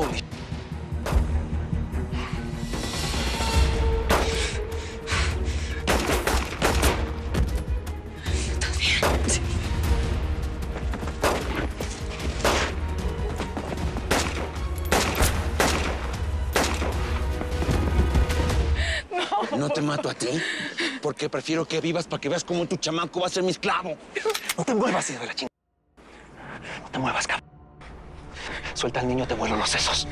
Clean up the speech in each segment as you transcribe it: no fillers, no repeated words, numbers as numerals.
Holy. No te mato a ti, porque prefiero que vivas para que veas cómo tu chamaco va a ser mi esclavo. No te muevas, hijo de la chingada. No te muevas, cabrón. Suelta al niño, te vuelo los sesos.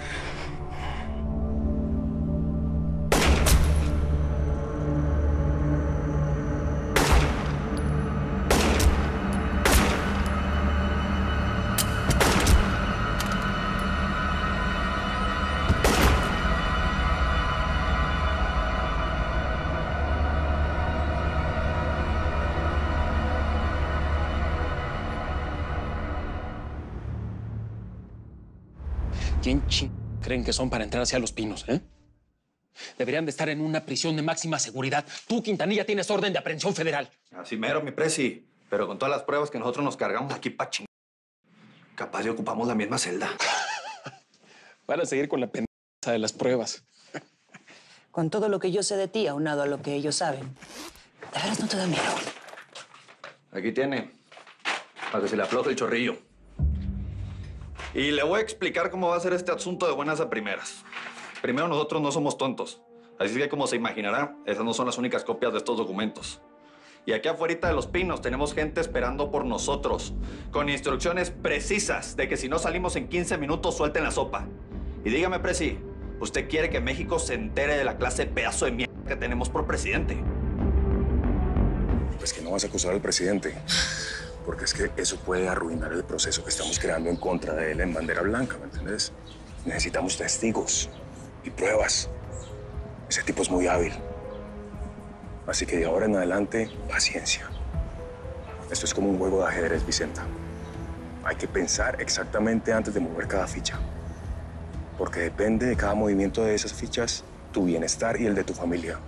¿Quién creen que son para entrar hacia Los Pinos, eh? Deberían de estar en una prisión de máxima seguridad. Tú, Quintanilla, tienes orden de aprehensión federal. Así mero, mi presi. Pero con todas las pruebas que nosotros nos cargamos aquí pa' ching... Capaz de ocupamos la misma celda. Van a seguir con la pendeja de las pruebas. Con todo lo que yo sé de ti, aunado a lo que ellos saben, ¿de veras no te da miedo? Aquí tiene. Para que se le afloje el chorrillo. Y le voy a explicar cómo va a ser este asunto de buenas a primeras. Primero, nosotros no somos tontos. Así que, como se imaginará, esas no son las únicas copias de estos documentos. Y aquí afuera de Los Pinos tenemos gente esperando por nosotros, con instrucciones precisas de que si no salimos en 15 minutos, suelten la sopa. Y dígame, presi, ¿usted quiere que México se entere de la clase de pedazo de mierda que tenemos por presidente? Pues que no vas a acusar al presidente, porque es que eso puede arruinar el proceso que estamos creando en contra de él en bandera blanca, ¿me entiendes? Necesitamos testigos y pruebas. Ese tipo es muy hábil. Así que de ahora en adelante, paciencia. Esto es como un juego de ajedrez, Vicenta. Hay que pensar exactamente antes de mover cada ficha. Porque depende de cada movimiento de esas fichas, tu bienestar y el de tu familia.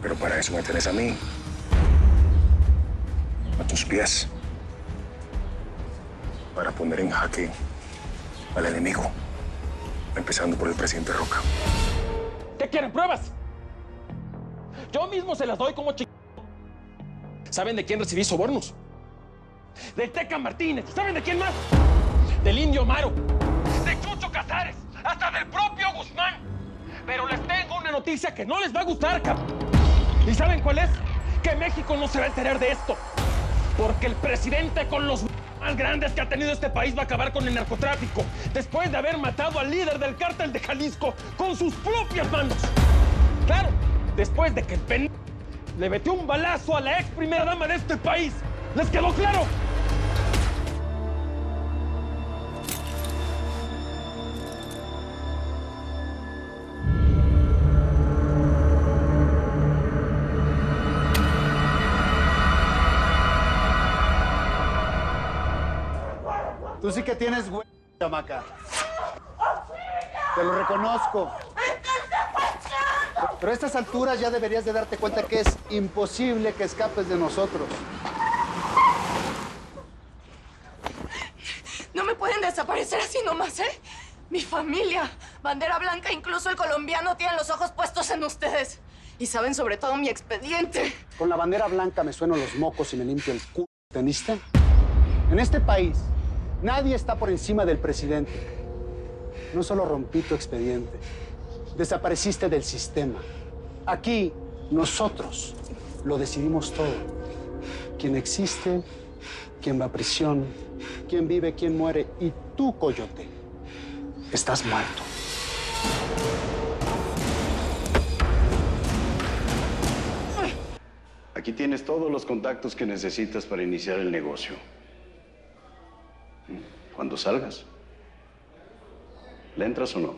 Pero para eso me tenés a mí. A tus pies. Para poner en jaque al enemigo. Empezando por el presidente Roca. ¿Qué quieren? ¿Pruebas? Yo mismo se las doy como ch... ¿Saben de quién recibí sobornos? Del Teca Martínez. ¿Saben de quién más? Del Indio Amaro. De Chucho Casares. Hasta del propio Guzmán. Pero les tengo una noticia que no les va a gustar, cabrón. ¿Y saben cuál es? Que México no se va a enterar de esto. Porque el presidente con los más grandes que ha tenido este país va a acabar con el narcotráfico. Después de haber matado al líder del cártel de Jalisco con sus propias manos. Claro. Después de que el le metió un balazo a la ex primera dama de este país. ¿Les quedó claro? Tú sí que tienes güey, chamaca. Te lo reconozco. Pero a estas alturas ya deberías de darte cuenta que es imposible que escapes de nosotros. No me pueden desaparecer así nomás, ¿eh? Mi familia, bandera blanca, incluso el colombiano tienen los ojos puestos en ustedes. Y saben sobre todo mi expediente. Con la bandera blanca me sueno los mocos y me limpio el culo, ¿entendiste? En este país, nadie está por encima del presidente. No solo rompí tu expediente, desapareciste del sistema. Aquí, nosotros lo decidimos todo. Quién existe, quién va a prisión, quién vive, quién muere. Y tú, Coyote, estás muerto. Aquí tienes todos los contactos que necesitas para iniciar el negocio. Cuando salgas, ¿le entras o no?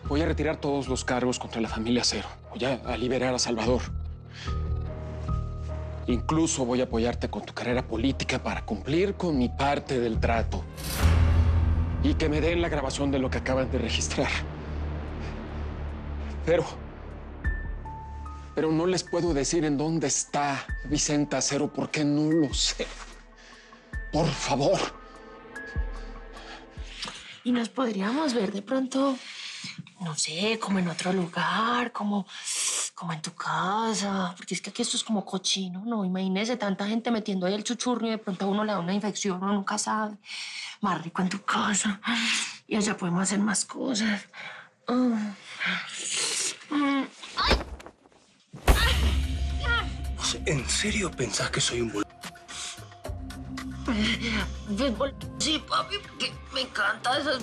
Voy a retirar todos los cargos contra la familia Cero. Voy a liberar a Salvador. Incluso voy a apoyarte con tu carrera política para cumplir con mi parte del trato. y que me den la grabación de lo que acaban de registrar. Pero no les puedo decir en dónde está Vicente Acero porque no lo sé. Por favor. Y nos podríamos ver de pronto, no sé, como en otro lugar, como en tu casa. Porque es que aquí esto es como cochino, ¿no? Imagínese tanta gente metiendo ahí el chuchurro y de pronto a uno le da una infección, uno nunca sabe. Más rico en tu casa. Y allá podemos hacer más cosas. ¿En serio pensás que soy un Sí, papi, porque me encanta esas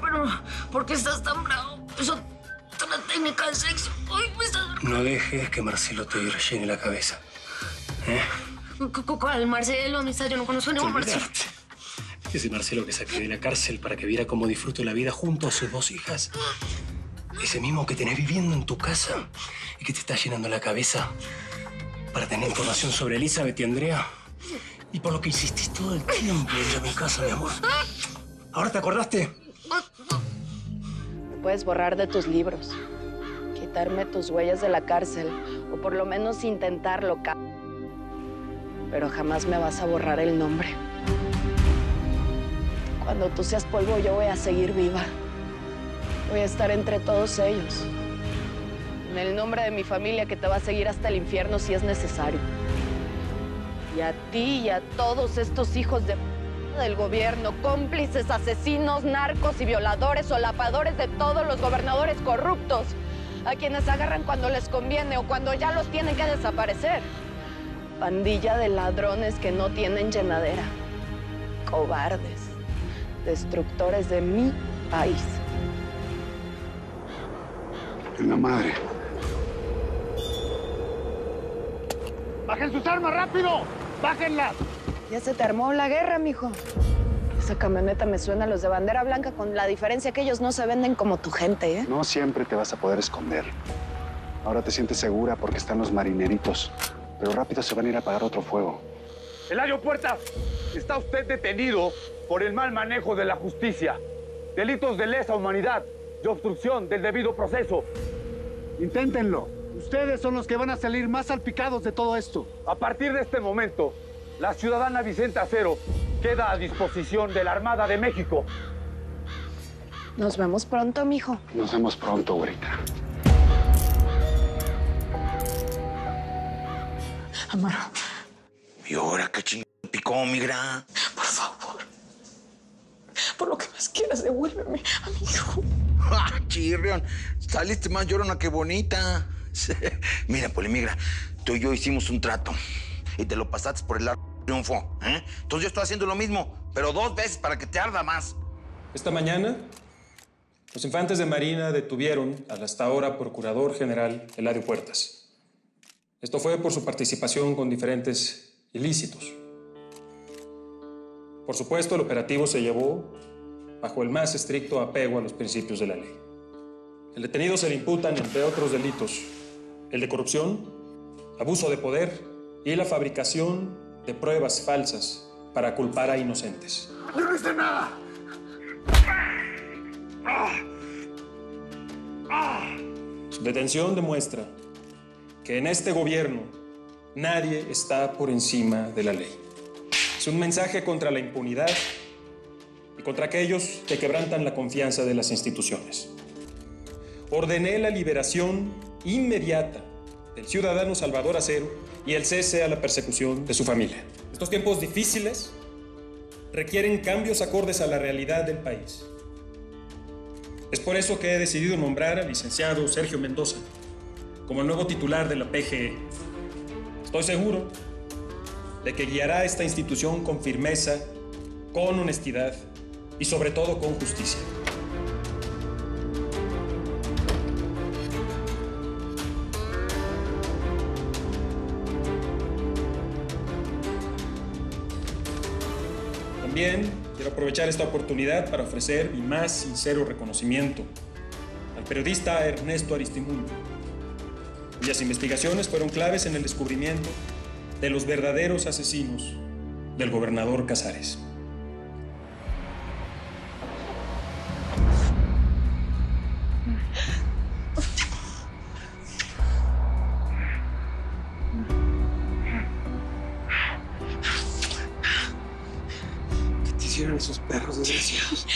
pero ¿por qué estás tan bravo? Eso es una técnica de sexo. Ay, me estás... No dejes que Marcelo te rellene la cabeza. ¿Cuál Marcelo? Amistad, yo no conozco a ningún Marcelo. Ese Marcelo que saqué de la cárcel para que viera cómo disfruto la vida junto a sus 2 hijas. Ese mismo que tenés viviendo en tu casa y que te está llenando la cabeza para tener información sobre Elizabeth y Andrea. Y por lo que insistís todo el tiempo en ir a mi casa, mi amor. ¿Ahora te acordaste? Me puedes borrar de tus libros, quitarme tus huellas de la cárcel, o por lo menos intentarlo, pero jamás me vas a borrar el nombre. Cuando tú seas polvo, yo voy a seguir viva. Voy a estar entre todos ellos. En el nombre de mi familia, que te va a seguir hasta el infierno si es necesario. Y a ti y a todos estos hijos del gobierno, cómplices, asesinos, narcos y violadores, solapadores de todos los gobernadores corruptos, a quienes agarran cuando les conviene o cuando ya los tienen que desaparecer. Pandilla de ladrones que no tienen llenadera. Cobardes, destructores de mi país. En la madre. ¡Bajen sus armas, rápido! ¡Bájenlas! Ya se te armó la guerra, mijo. Esa camioneta me suena a los de bandera blanca, con la diferencia que ellos no se venden como tu gente, ¿eh? No siempre te vas a poder esconder. Ahora te sientes segura porque están los marineritos. Pero rápido se van a ir a apagar otro fuego. Eladio Puertas, está usted detenido por el mal manejo de la justicia, delitos de lesa humanidad, de obstrucción del debido proceso. Inténtenlo. Ustedes son los que van a salir más salpicados de todo esto. A partir de este momento, la ciudadana Vicente Acero queda a disposición de la Armada de México. Nos vemos pronto, mijo. Nos vemos pronto, güerita. Amor. ¿Y ahora qué chingado picó, migra? Por favor. Por lo que más quieras, devuélveme a mi hijo. ¡Ah, chirrión! Saliste más llorona que bonita. Mira, Polimigra, tú y yo hicimos un trato y te lo pasaste por el arco triunfo, ¿eh? Entonces yo estoy haciendo lo mismo, pero 2 veces para que te arda más. Esta mañana, los infantes de Marina detuvieron al hasta ahora Procurador General Eladio Puertas. Esto fue por su participación con diferentes ilícitos. Por supuesto, el operativo se llevó bajo el más estricto apego a los principios de la ley. El detenido se le imputan, entre otros delitos, el de corrupción, abuso de poder y la fabricación de pruebas falsas para culpar a inocentes. ¡No hice nada! Su detención demuestra que en este gobierno nadie está por encima de la ley. Es un mensaje contra la impunidad y contra aquellos que quebrantan la confianza de las instituciones. Ordené la liberación inmediata del ciudadano Salvador Acero y el cese a la persecución de su familia. Estos tiempos difíciles requieren cambios acordes a la realidad del país. Es por eso que he decidido nombrar al licenciado Sergio Mendoza como el nuevo titular de la PGE. Estoy seguro de que guiará a esta institución con firmeza, con honestidad y sobre todo con justicia. También quiero aprovechar esta oportunidad para ofrecer mi más sincero reconocimiento al periodista Ernesto Aristimuño, cuyas investigaciones fueron claves en el descubrimiento de los verdaderos asesinos del gobernador Casares. hicieron esos perros desgraciados?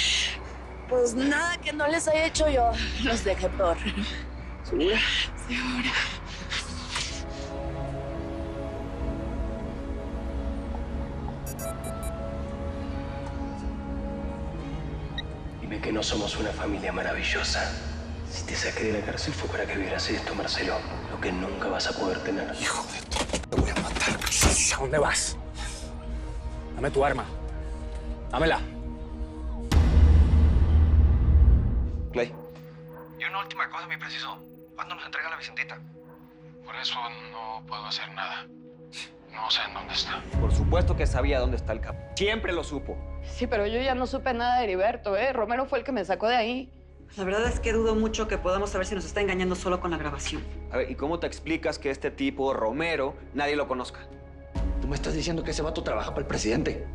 Pues nada que no les haya hecho yo. Los dejé peor. ¿Segura? Segura. Dime que no somos una familia maravillosa. Si te saqué de la cárcel fue para que vieras esto, Marcelo. Lo que nunca vas a poder tener. Hijo de tu... Te voy a matar. ¿A dónde vas? Dame tu arma. Dámela. Clay. Y una última cosa, mi preciso. ¿Cuándo nos entrega la Vicentita? Por eso no puedo hacer nada. No sé en dónde está. Por supuesto que sabía dónde está el capo. Siempre lo supo. Sí, pero yo ya no supe nada de Heriberto, ¿eh? Romero fue el que me sacó de ahí. La verdad es que dudo mucho que podamos saber si nos está engañando solo con la grabación. A ver, ¿y cómo te explicas que este tipo, Romero, nadie lo conozca? Tú me estás diciendo que ese vato trabaja para el presidente.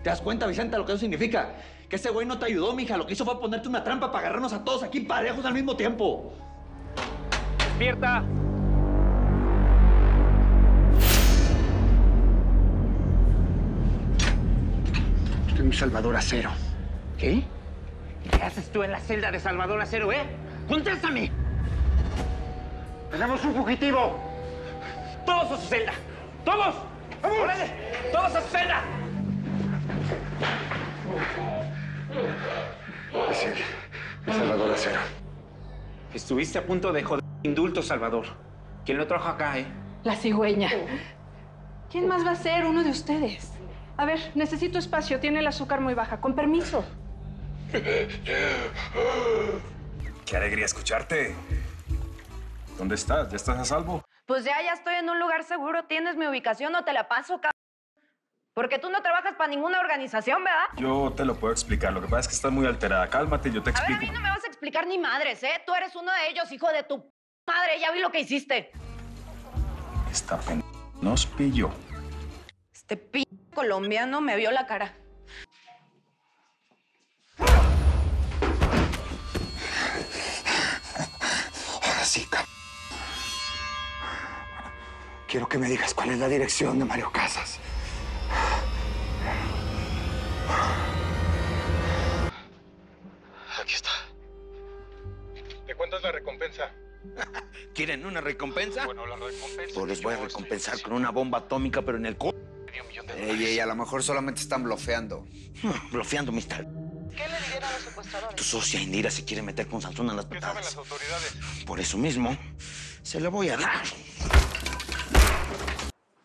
¿Te das cuenta, Vicenta, lo que eso significa? Que ese güey no te ayudó, mija. Lo que hizo fue ponerte una trampa para agarrarnos a todos aquí parejos al mismo tiempo. ¡Despierta! Estoy en Salvador Acero. ¿Qué? ¿Qué haces tú en la celda de Salvador Acero, ¡Contéstame! ¡Tenemos un fugitivo! ¡Todos a su celda! ¡Todos! ¡Vamos! ¡Órale! ¡Todos a su celda! Es él. Es Salvador Acero. Estuviste a punto de joder indulto, Salvador. ¿Quién lo trajo acá, La cigüeña. ¿Quién más va a ser? Uno de ustedes. A ver, necesito espacio. Tiene el azúcar muy baja. Con permiso. Qué alegría escucharte. ¿Dónde estás? ¿Ya estás a salvo? Pues ya estoy en un lugar seguro. ¿Tienes mi ubicación o te la paso, cabrón? Porque tú no trabajas para ninguna organización, ¿verdad? Yo te lo puedo explicar. Lo que pasa es que estás muy alterada. Cálmate, yo te A ver, explico. a mí no me vas a explicar ni madres, ¿eh? Tú eres uno de ellos, hijo de tu madre. Ya vi lo que hiciste. Esta nos pilló. Este colombiano me vio la cara. Ahora sí, quiero que me digas cuál es la dirección de Mario Casas. Aquí está. ¿De cuánto es la recompensa? ¿Quieren una recompensa? Bueno, la recompensa... Pues les voy a recompensar con una bomba atómica, pero en el culo. Ey, a lo mejor solamente están blofeando. Blofeando, mister. ¿Qué le dirían a los secuestradores? Tu socia Indira se quiere meter con Sansón a las ¿Qué patadas. saben las autoridades? Por eso mismo, se la voy a dar.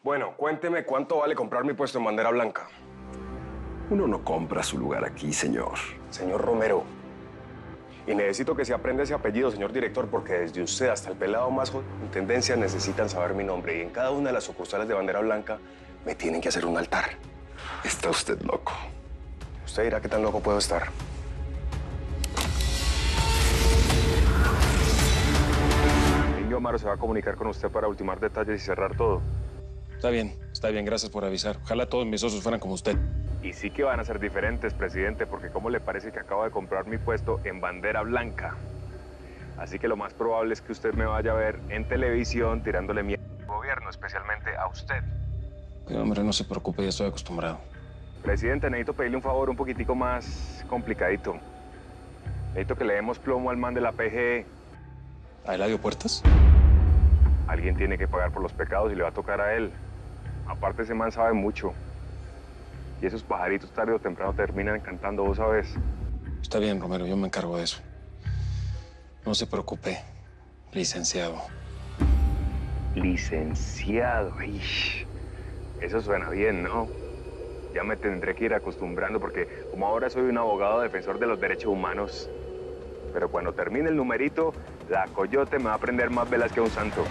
Bueno, cuénteme cuánto vale comprar mi puesto en bandera blanca. Uno no compra su lugar aquí, señor. Señor Romero. Y necesito que se aprenda ese apellido, señor director, porque desde usted hasta el pelado más joven en tendencia necesitan saber mi nombre. Y en cada una de las sucursales de bandera blanca me tienen que hacer un altar. Está usted loco. Usted dirá qué tan loco puedo estar. Indio Amaro se va a comunicar con usted para ultimar detalles y cerrar todo. Está bien, gracias por avisar. Ojalá todos mis socios fueran como usted. Y sí que van a ser diferentes, presidente, porque ¿cómo le parece que acabo de comprar mi puesto en bandera blanca? Así que lo más probable es que usted me vaya a ver en televisión tirándole mierda al gobierno, especialmente a usted. Pero, hombre, no se preocupe, ya estoy acostumbrado. Presidente, necesito pedirle un favor un poquitico más complicadito. Necesito que le demos plomo al man de la PGE. ¿A Eladio Puertas? Alguien tiene que pagar por los pecados y le va a tocar a él. Aparte, ese man sabe mucho. Y esos pajaritos tarde o temprano terminan cantando, vos sabes. Está bien, Romero, yo me encargo de eso. No se preocupe, licenciado. Licenciado, ish. Eso suena bien, ¿no? Ya me tendré que ir acostumbrando porque como ahora soy un abogado defensor de los derechos humanos. Pero cuando termine el numerito, la coyote me va a prender más velas que un santo.